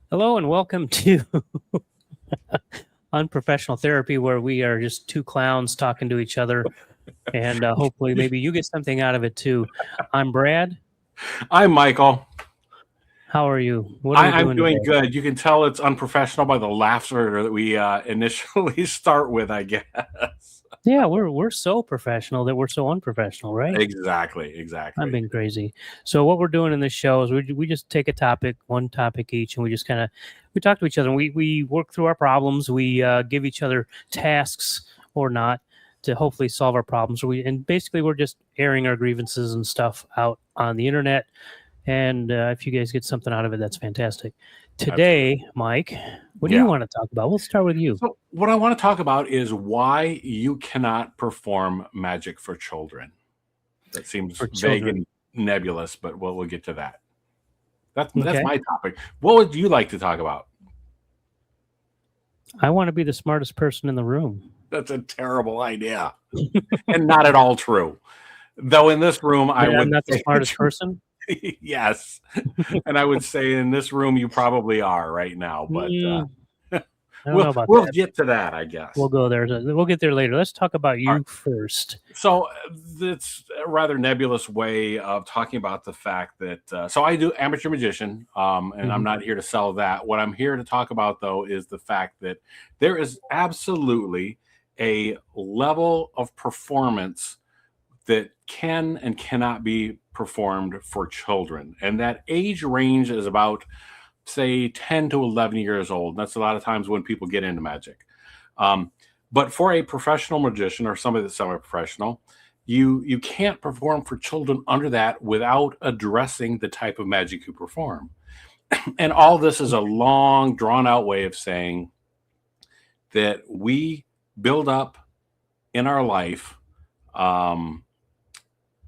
Hello and welcome to Unprofessional Therapy, where we are just two clowns talking to each other, and hopefully maybe you get something out of it too. I'm Brad. I'm Michael. How are you? What are we I'm doing today? good. You can tell it's unprofessional by the laughter that we initially start with, I guess. Yeah, we're so professional that we're so unprofessional, right? Exactly. I'm being crazy. So what we're doing in this show is we just take a topic, one topic each, and we just we talk to each other. And we work through our problems. We give each other tasks or not to hopefully solve our problems. And basically we're just airing our grievances and stuff out on the internet. And if you guys get something out of it, that's fantastic. Today, Absolutely. Mike, what do you want to talk about? We'll start with you. So what I want to talk about is why you cannot perform magic for children. That seems vague and nebulous, but we'll get to that. That's my topic. What would you like to talk about? I want to be the smartest person in the room. That's a terrible idea. And not at all true. Though in this room, I'm not the smartest person. Yes. And I would say in this room, you probably are right now, but we'll get to that, I guess. We'll go there. We'll get there later. Let's talk about you first. So it's a rather nebulous way of talking about the fact that, so I do amateur magician, and I'm not here to sell that. What I'm here to talk about, though, is the fact that there is absolutely a level of performance that can and cannot be performed for children. And that age range is about, say, 10 to 11 years old. That's a lot of times when people get into magic. But for a professional magician or somebody that's semi-professional, you can't perform for children under that without addressing the type of magic you perform. And all this is a long, drawn-out way of saying that we build up in our life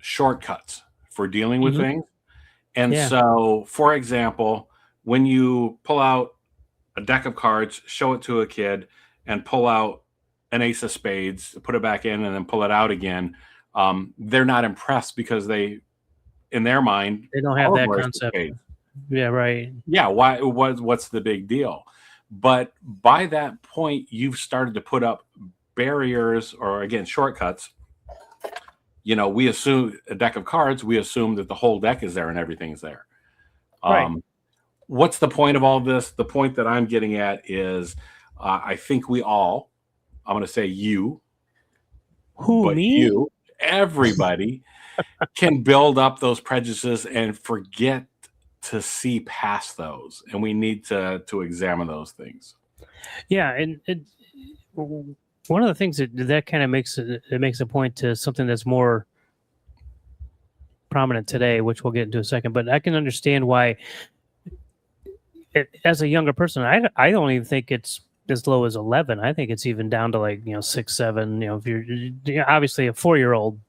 shortcuts for dealing with things. And so, for example, when you pull out a deck of cards, show it to a kid, and pull out an ace of spades, put it back in, and then pull it out again, they're not impressed because in their mind, they don't have that concept. Yeah, right. Yeah, what's the big deal? But by that point, you've started to put up barriers or, again, shortcuts. You know, we assume a deck of cards, we assume that the whole deck is there and everything's there. Right. What's the point of all this? The point that I'm getting at is I think we all, I'm going to say you. Who, me? You, everybody can build up those prejudices and forget to see past those. And we need to examine those things. Yeah. And one of the things that kind of makes a point to something that's more prominent today, which we'll get into in a second, but I can understand why as a younger person, I don't even think it's as low as 11. I think it's even down to 6, 7, if you're obviously a 4-year-old,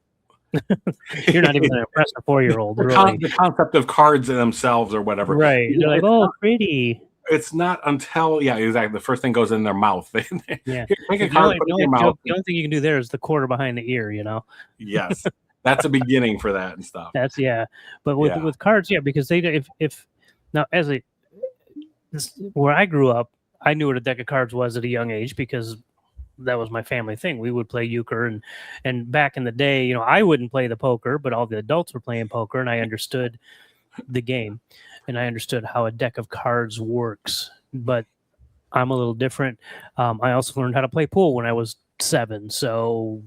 you're not even going to impress a 4-year-old. Really. The concept of cards in themselves or whatever. Right. They're like, oh, pretty. It's not until, exactly. The first thing goes in their mouth. Yeah. Take a card, put it in your mouth. The only thing you can do there is the quarter behind the ear, Yes. That's a beginning for that and stuff. But with cards, because they, if now where I grew up, I knew what a deck of cards was at a young age because that was my family thing. We would play euchre, and back in the day, I wouldn't play the poker, but all the adults were playing poker, and I understood the game, and I understood how a deck of cards works. But I'm a little different. I also learned how to play pool when I was 7, so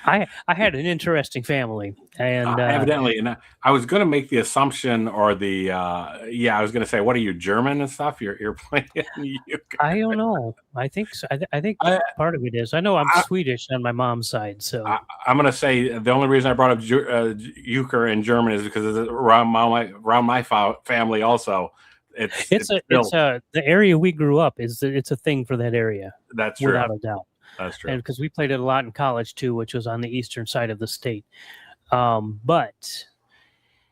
I had an interesting family, and evidently, and I was going to make the assumption, or I was going to say, what are you, German and stuff? You're playing euchre. I don't know. I think so. I think part of it is. I know I'm Swedish on my mom's side, so I'm going to say the only reason I brought up euchre in German is because it's around my family also. It's the area we grew up is. It's a thing for that area. That's true, without a doubt. That's true. And because we played it a lot in college too, which was on the eastern side of the state. But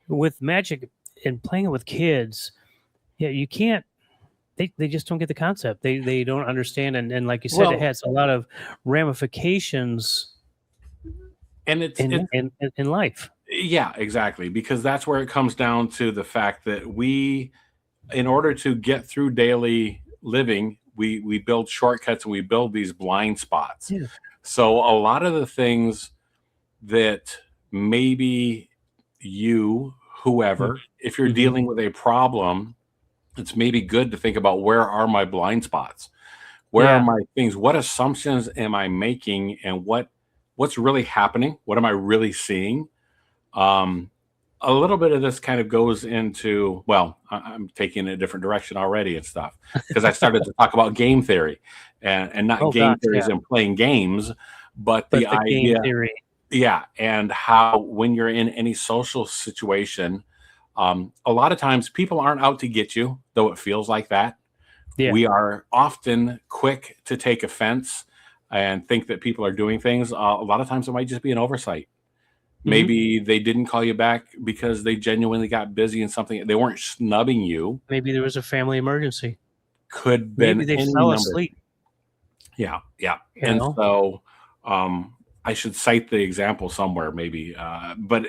with magic and playing it with kids, you can't. They just don't get the concept. They don't understand, and like you said, it has a lot of ramifications. And it's in life. Yeah, exactly. Because that's where it comes down to the fact that we, in order to get through daily living, we build shortcuts and we build these blind spots. Yeah. So a lot of the things that maybe you, whoever, if you're Mm-hmm. dealing with a problem, it's maybe good to think about, where are my blind spots? Where are Yeah. my things? What assumptions am I making, and what's really happening? What am I really seeing? Um, a little bit of this kind of goes into, well, I'm taking a different direction already and stuff, because I started to talk about game theory, and not Oh game gosh, theories yeah. and playing games, but But the the game idea, theory. yeah, and how when you're in any social situation, a lot of times people aren't out to get you, though it feels like that. Yeah. We are often quick to take offense and think that people are doing things. A lot of times it might just be an oversight. Hmm. Maybe they didn't call you back because they genuinely got busy in something. They weren't snubbing you. Maybe there was a family emergency. Could been Maybe they any fell number. asleep. Yeah, yeah. You And know. so I should cite the example somewhere, maybe. But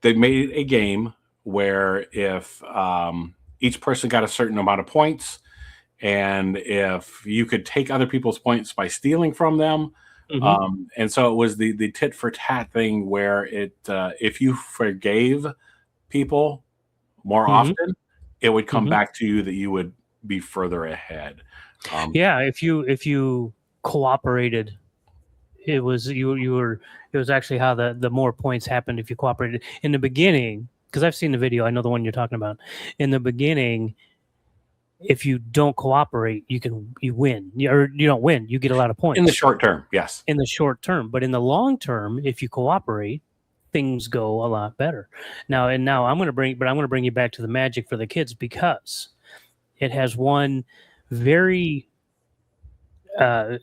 they made a game where if each person got a certain amount of points, and if you could take other people's points by stealing from them, Hmm. and so it was the tit for tat thing, where it if you forgave people more Hmm. often, it would come Hmm. back to you that you would be further ahead. Um, Yeah. If you cooperated, you were it was actually how the more points happened if you cooperated in the beginning, because I've seen the video. I know the one you're talking about. In the beginning, if you don't cooperate, you win. Or you don't win, you get a lot of in the points short term, yes. in the short term. But in the long term, if you cooperate, things go a lot better. Now I'm going to bring you back to the magic for the kids, because it has one very uh,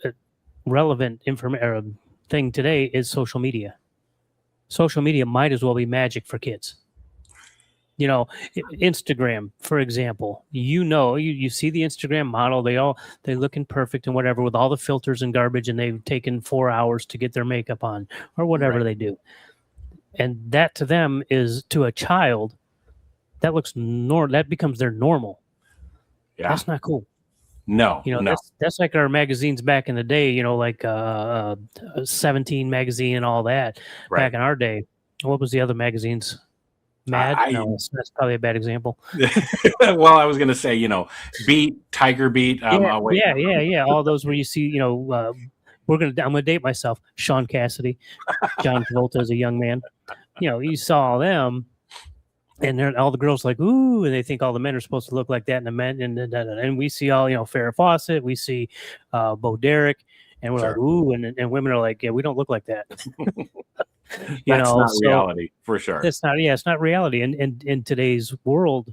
relevant information thing today is social media. Social media might as well be magic for kids. You know, Instagram, for example. You see the Instagram model. They looking perfect and whatever, with all the filters and garbage, and they've taken 4 hours to get their makeup on or whatever Right. they do. And that to them is, to a child, that becomes their normal. Yeah. That's not cool. No, You know, no. that's like our magazines back in the day, like 17 magazine and all that Right. back in our day. What was the other magazines? Mad? I, No, that's probably a bad example. well, I was going to say, Beat, Tiger Beat. Yeah, I'll wait. yeah. All those where you see, I'm gonna date myself. Sean Cassidy, John Travolta as a young man. You saw all them, and all the girls like, ooh, and they think all the men are supposed to look like that, and the men, and we see all, Farrah Fawcett, we see Bo Derek, and we're like, Sure. ooh, and women are like, yeah, we don't look like that. That's not So reality for sure. it's not reality. And in today's world,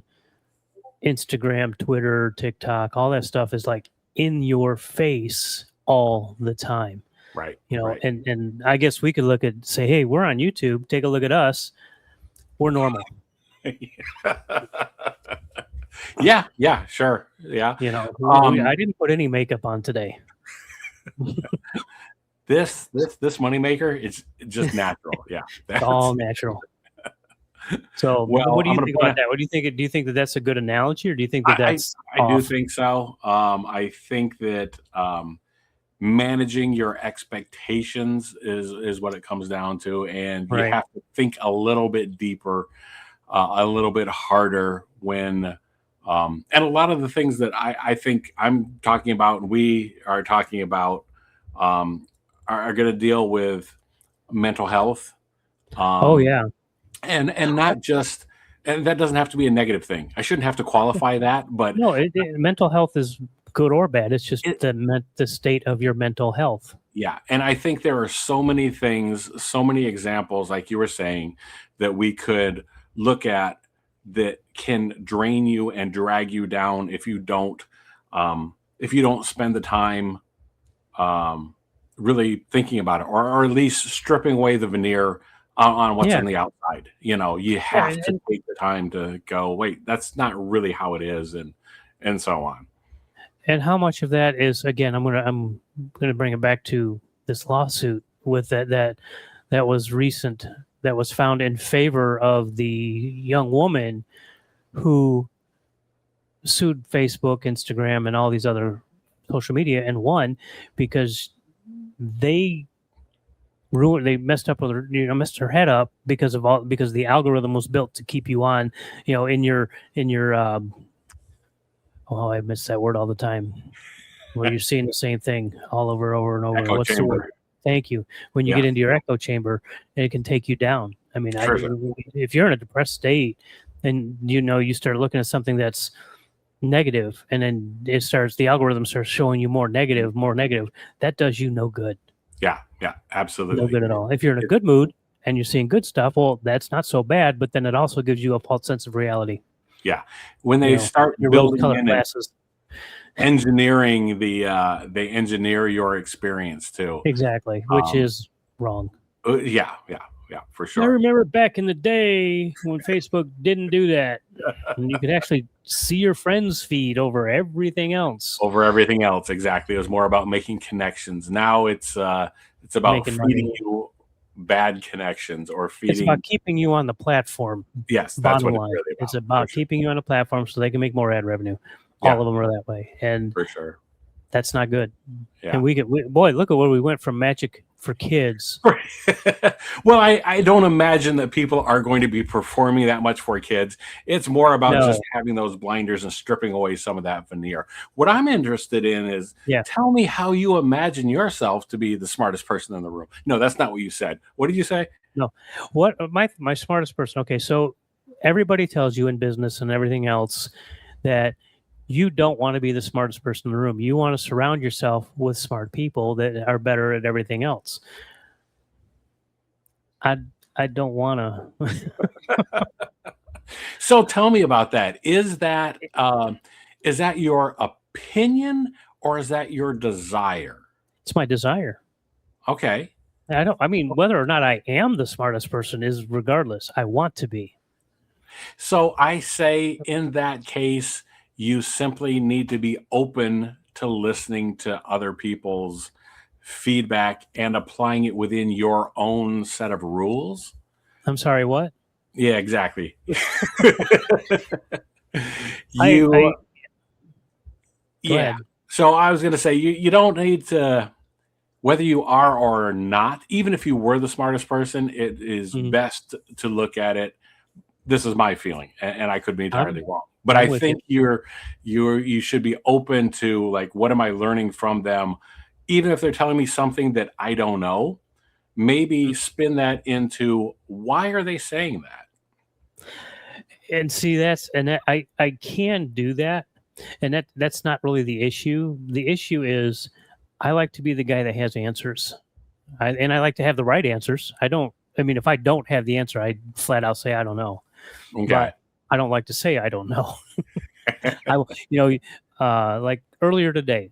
Instagram, Twitter, TikTok, all that stuff is like in your face all the time. Right. Right. And I guess we could say, hey, we're on YouTube. Take a look at us. We're normal. Yeah. Yeah. Sure. Yeah. I didn't put any makeup on today. This moneymaker is just natural. Yeah. It's all natural. So, Well, what do I'm you gonna think put about that? What do you think? Do you think that that's a good analogy, or do you think that that's I do off? think so. I think that managing your expectations is what it comes down to, and you Right. have to think a little bit deeper, a little bit harder when. And a lot of the things that I think I'm talking about, and we are talking about, are going to deal with mental health. Oh Um, yeah. and not just, and that doesn't have to be a negative thing. I shouldn't have to qualify that, but No, mental health is good or bad. It's just it, the state of your mental health. yeah. And I think there are so many things, so many examples, like you were saying, that we could look at that can drain you and drag you down if you don't spend the time really thinking about it, or at least stripping away the veneer on what's Yeah. on the outside. You have to take the time to go, wait, that's not really how it is, and so on. And how much of that is, again, I'm gonna bring it back to this lawsuit with that was recent that was found in favor of the young woman who sued Facebook, Instagram, and all these other social media and won because they messed up with her, messed her head up because the algorithm was built to keep you on, in your oh, I miss that word all the time, where you're seeing the same thing all over and over. Echo What's the chamber. word? Thank you. When you get into your echo chamber, it can take you down. I mean, if you're in a depressed state and you start looking at something that's negative, and then the algorithm starts showing you more negative, that does you no good. Yeah, absolutely. No good at all. If you're in a good mood and you're seeing good stuff, well, that's not so bad, but then it also gives you a false sense of reality. Yeah. When they start building in classes, engineering they engineer your experience too. Exactly, which is wrong. Yeah, for sure. I remember back in the day when Facebook didn't do that. And you could actually see your friends' feed over everything else. Exactly. It was more about making connections. Now it's about feeding you bad connections or feeding. It's about keeping you on the platform. Yes, that's what it's really about. It's about keeping you on the platform so they can make more ad revenue. All of them are that way, and for sure, that's not good. Yeah. And look at where we went from Magic for Kids. Well, I don't imagine that people are going to be performing that much for kids. It's more about just having those blinders and stripping away some of that veneer. What I'm interested in is tell me how you imagine yourself to be the smartest person in the room. No, that's not what you said. What did you say? No, what my smartest person. Okay, so everybody tells you in business and everything else that you don't want to be the smartest person in the room. You want to surround yourself with smart people that are better at everything else. I don't want to. So tell me about that. Is that your opinion or is that your desire? It's my desire. Okay. I mean, whether or not I am the smartest person is regardless. I want to be. So I say in that case, you simply need to be open to listening to other people's feedback and applying it within your own set of rules. I'm sorry, what? Yeah, exactly. Yeah. So I was going to say, you don't need to, whether you are or not, even if you were the smartest person, it is best to look at it. This is my feeling, and I could be entirely wrong. But I think you should be open to, like, what am I learning from them? Even if they're telling me something that I don't know, maybe spin that into, why are they saying that? And see, I can do that. And that's not really the issue. The issue is I like to be the guy that has answers. And I like to have the right answers. If I don't have the answer, I flat out say, I don't know. Okay. But I don't like to say I don't know. Like earlier today,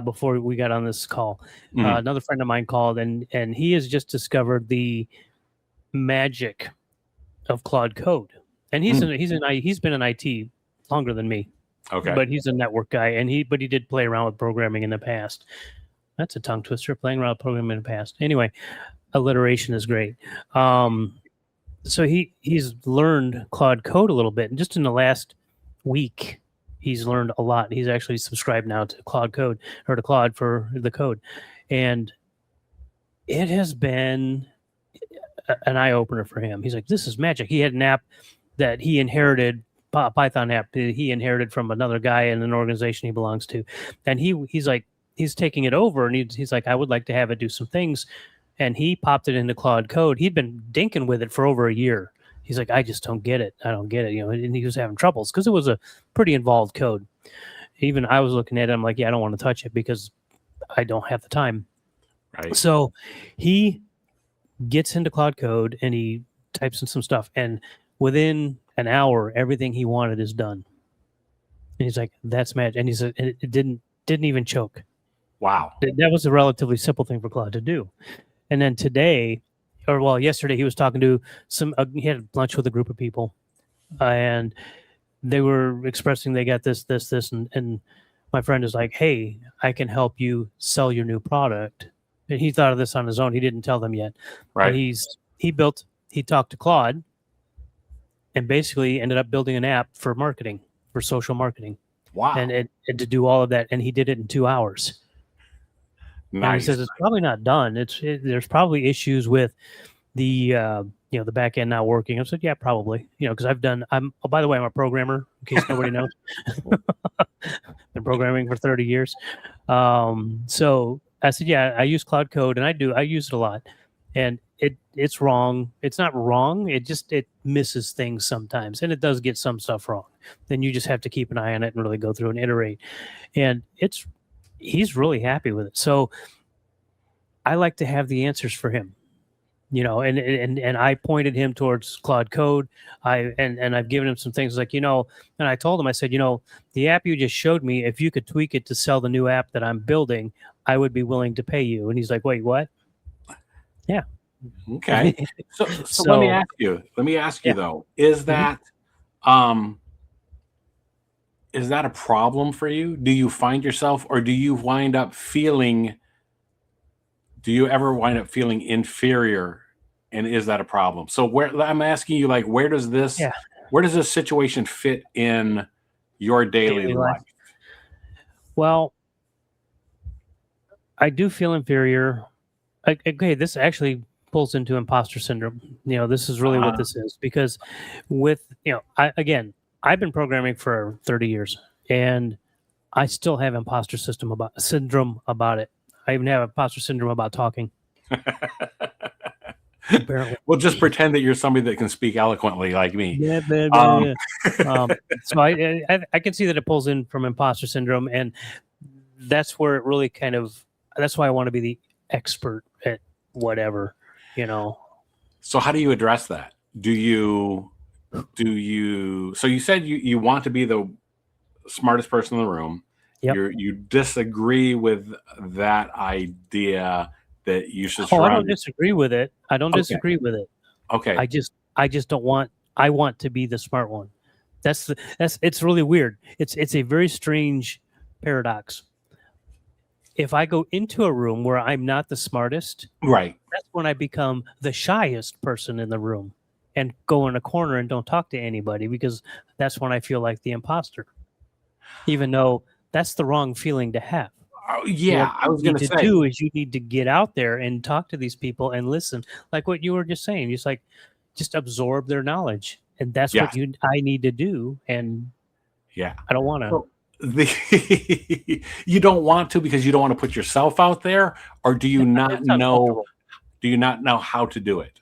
before we got on this call, another friend of mine called, and he has just discovered the magic of Claude Code, and he's been in IT longer than me. Okay, but he's a network guy, and he did play around with programming in the past. That's a tongue twister, playing around with programming in the past. Anyway, alliteration is great. So he's learned Claude Code a little bit, and just in the last week, he's learned a lot. He's actually subscribed now to Claude Code, or to Claude for the code, and it has been an eye opener for him. He's like, "This is magic." He had an app that he inherited, a Python app that he inherited from another guy in an organization he belongs to, and he's like, he's taking it over, and he's like, "I would like to have it do some things." And he popped it into Claude Code. He'd been dinking with it for over a year. He's like, I just don't get it. I don't get it. And he was having troubles because it was a pretty involved code. Even I was looking at it. I'm like, yeah, I don't want to touch it because I don't have the time. Right. So he gets into Claude Code and he types in some stuff. And within an hour, everything he wanted is done. And he's like, that's magic. And he said, it didn't even choke. Wow. That was a relatively simple thing for Claude to do. And then yesterday, he was talking to he had lunch with a group of people, and they were expressing they got this, and my friend is like, hey, I can help you sell your new product. And he thought of this on his own. He didn't tell them yet. Right. And he built he talked to Claude and basically ended up building an app for marketing, for social marketing. Wow. And to do all of that. And he did it in 2 hours. And he Nice. says it's probably not done. There's probably issues with the the back end not working. I said, yeah, probably. Because by the way, I'm a programmer, in case nobody knows. Been programming for 30 years. So I said, yeah, I use Cloud Code, and I use it a lot. And it's wrong. It's not wrong. It misses things sometimes, and it does get some stuff wrong. Then you just have to keep an eye on it and really go through and iterate. And he's really happy with it. So I like to have the answers for him, and I pointed him towards Claude Code. I've given him some things like, and I told him, I said, the app you just showed me, if you could tweak it to sell the new app that I'm building, I would be willing to pay you. And he's like, wait, what? Yeah. Okay. So let me ask you though, is that a problem for you? Do you find yourself, or do you ever wind up feeling inferior? And is that a problem? So I'm asking you, like, where does this situation fit in your daily life? Well, I do feel inferior. Okay, this actually pulls into imposter syndrome. This is really what this is, because I've been programming for 30 years, and I still have imposter syndrome about it. I even have imposter syndrome about talking. Apparently. Well, just pretend that you're somebody that can speak eloquently like me. Yeah. So I can see that it pulls in from imposter syndrome, and that's where it really that's why I want to be the expert at whatever, So how do you address that? So you said you want to be the smartest person in the room. Yep. You disagree with that idea that you should. I don't disagree with it. I don't disagree with it. Okay. I just don't want. I want to be the smart one. It's really weird. It's a very strange paradox. If I go into a room where I'm not the smartest, right, that's when I become the shyest person in the room and go in a corner and don't talk to anybody, because that's when I feel like the imposter, even though that's the wrong feeling to have. Yeah, I was going to say. What you need to get out there and talk to these people and listen, like what you were just saying. Just absorb their knowledge, and that's what I need to do. And I don't want to. You don't want to because you don't want to put yourself out there, or do you not know? Do you not know how to do it?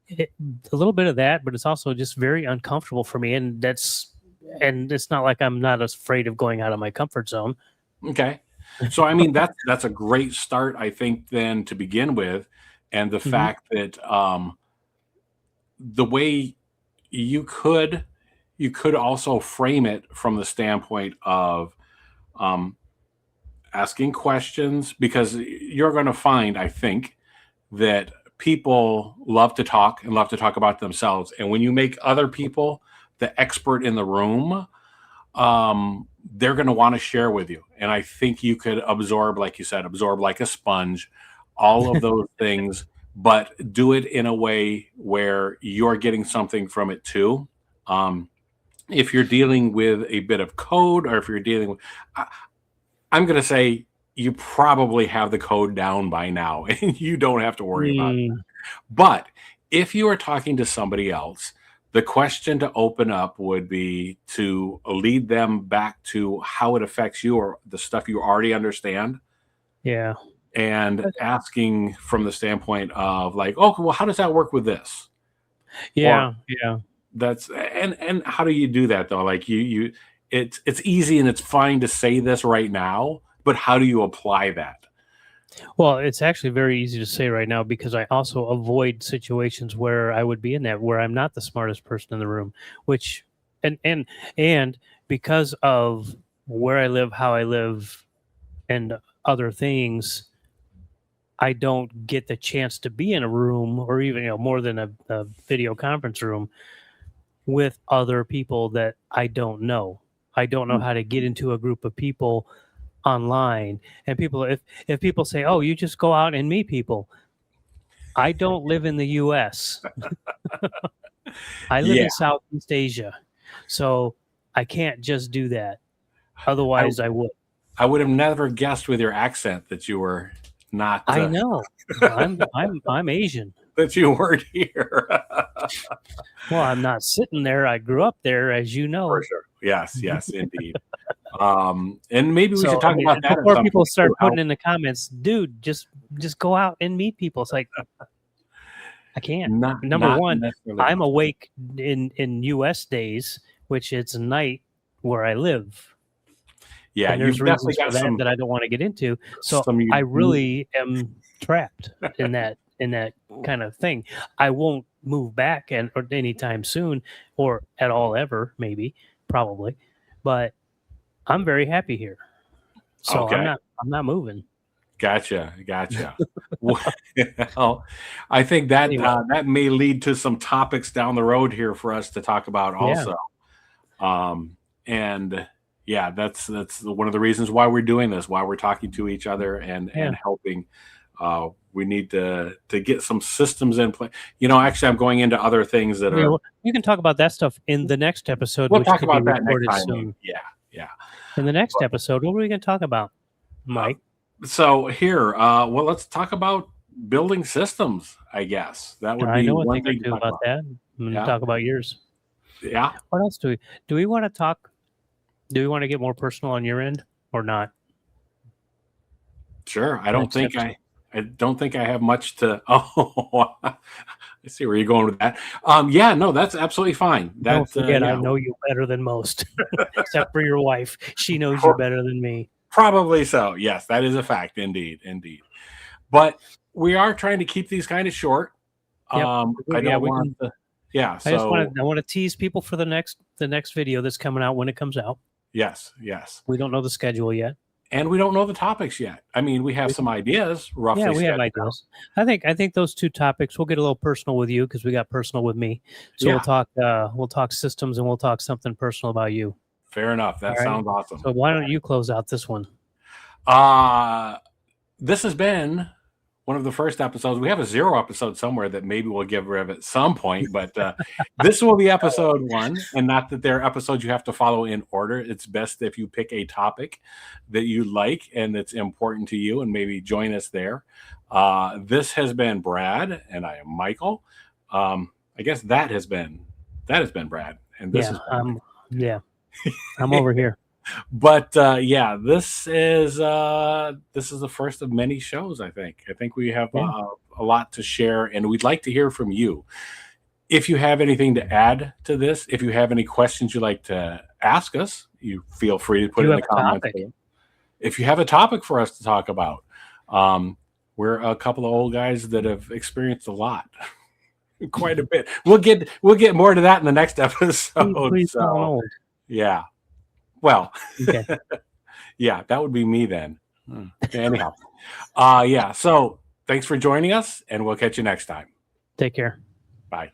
A little bit of that, but it's also just very uncomfortable for me, and it's not like I'm not afraid of going out of my comfort zone. Okay. So, I mean, that's a great start, I think, then, to begin with. And the fact that the way you could also frame it from the standpoint of asking questions, because you're going to find, I think, that people love to talk and love to talk about themselves. And when you make other people the expert in the room, they're going to want to share with you. And I think you could absorb, like you said, like a sponge, all of those things, but do it in a way where you're getting something from it too. If you're dealing with a bit of code, or if you're dealing with, I'm going to say you probably have the code down by now and you don't have to worry about it. But if you are talking to somebody else, the question to open up would be to lead them back to how it affects you, or the stuff you already understand. Yeah. And asking from the standpoint of, like, oh, well, how does that work with this? Yeah. That's and how do you do that though? Like it's easy and it's fine to say this right now, but how do you apply that? Well, it's actually very easy to say right now, because I also avoid situations where I would be in that, where I'm not the smartest person in the room, which, and because of where I live, how I live, and other things, I don't get the chance to be in a room, or even, more than a video conference room, with other people that I don't know. I don't know how to get into a group of people online. And people, if people say, oh, you just go out and meet people, I don't live in the U.S. I live Yeah. in Southeast Asia, so I can't just do that. Otherwise, I would. I would have never guessed with your accent that you were not. I know. I'm Asian. That you weren't here. Well, I'm not sitting there. I grew up there, as you know. For sure. Yes, indeed. And maybe we So, should talk about that before people point, start too, putting in the comments, dude, just go out and meet people. It's like I can't. Number one, I'm awake in U.S. days, which it's night where I live. Yeah, and there's reasons for that I don't want to get into. So I really am trapped in that kind of thing. I won't move back or anytime soon, or at all ever, maybe, probably. But I'm very happy here. So I'm not moving. Gotcha. Well, I think that that may lead to some topics down the road here for us to talk about also. And yeah, that's one of the reasons why we're doing this, why we're talking to each other and helping. We need to get some systems in place. Actually, I'm going into other things that are. You can talk about that stuff in the next episode. We'll talk about that next time. Soon. Yeah. In the next episode, what are we going to talk about, Mike? So here, well, let's talk about building systems. I guess that would be. I know one what thing to do about that. I'm going to talk about yours. Yeah. What else do we want to talk? Do we want to get more personal on your end or not? Sure. I don't think I have much to. Oh, I see where you're going with that. Yeah, no, that's absolutely fine. Don't forget, I know you better than most, except for your wife. She knows you better than me. Probably so. Yes, that is a fact. Indeed. But we are trying to keep these kind of short. Yep. I don't want to. Yeah. So I want to tease people for the next video that's coming out when it comes out. Yes. We don't know the schedule yet. And we don't know the topics yet. I mean, we have some ideas, roughly. Yeah, we have ideas. I think those two topics. We'll get a little personal with you because we got personal with me. So we'll talk systems and we'll talk something personal about you. Fair enough. That sounds awesome. So why don't you close out this one? This has been one of the first episodes. We have a 0 episode somewhere that maybe we'll get rid of at some point, but this will be episode 1. And not that there are episodes you have to follow in order. It's best if you pick a topic that you like and that's important to you and maybe join us there. This has been Brad and I am Michael. I guess that has been Brad. And this is I'm over here. But this is the first of many shows. I think we have a lot to share, and we'd like to hear from you. If you have anything to add to this, if you have any questions you'd like to ask us, you feel free to put it in the comments. If you have a topic for us to talk about, we're a couple of old guys that have experienced a lot, quite a bit. We'll get more to that in the next episode. Please so, yeah. Well, okay. Yeah, that would be me then. Anyhow, so thanks for joining us, and we'll catch you next time. Take care. Bye.